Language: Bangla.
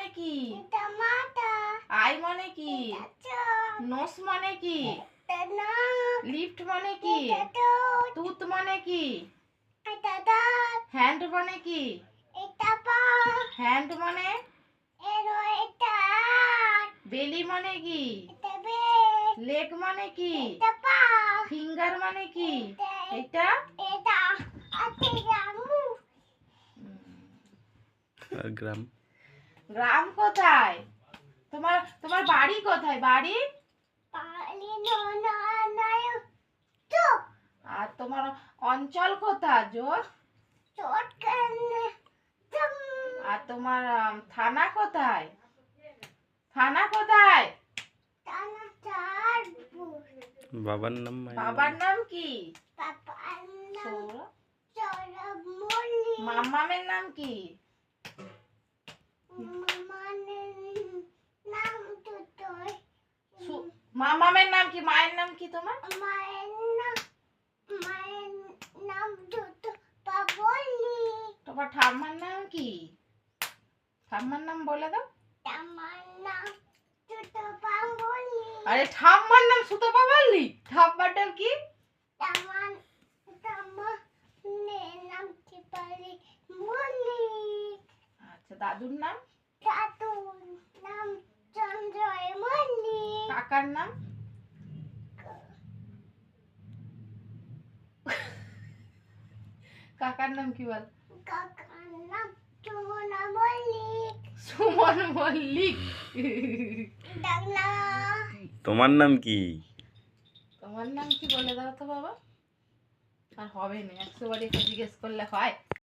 মানে কি? এটা মাথা। আই মানে কি? এটা চোখ। নোস মানে কি? এটা নাক। লিফট মানে কি? এটা ঠোঁট। টুথ মানে কি? এটা দাঁত। হ্যান্ড মানে কি? এটা পা। হ্যান্ড মানে? এটা হাত। বেলি মানে কি? এটা পেট। লেগ মানে কি? এটা পা। ফিঙ্গার মানে কি? এটা এটা এটা মুখ। আর গ্রাম? গ্রাম কোথায়? তোমার তোমার বাড়ি কোথায়? বাড়ি? পানি নয় চোখ। আর তোমার অঞ্চল কোথায়? জোর? চোখ কানে জম। আর তোমার থানা কোথায়? থানা কোথায়? টানা চার বাবার নাম মায়ের নাম? বাবার নাম কি? পাপার নাম সৌরভ। চরমল্লি। মামামের নাম কি? মামানের নাম দুটোই। মামামের নাম কি? মায়ের নাম কি তোমার? মায়ের নাম দুটো পাবলি। তোমার ঠাম্মার নাম কি? ঠাম্মার নাম বলে দাও। আমার নাম দুটো পাবলি। আরে ঠাম্মার নাম সুতো পাবালি? ঠাম্মার নাম কি? আমার নাম টিপালি মল্লিক। আচ্ছা, দাদুর নাম? দাদুর নাম চন্দ্রয় মল্লিক। কাকার নাম? কাকার নাম কি বল? কাকার নাম সুমনা মল্লিক। সুমন মল্লিক। ডাকনা তোমার নাম কি? তোমার নাম কি বলে দাও তো বাবা। আর হবে না, 100 বারই জিজ্ঞেস করলে হয়?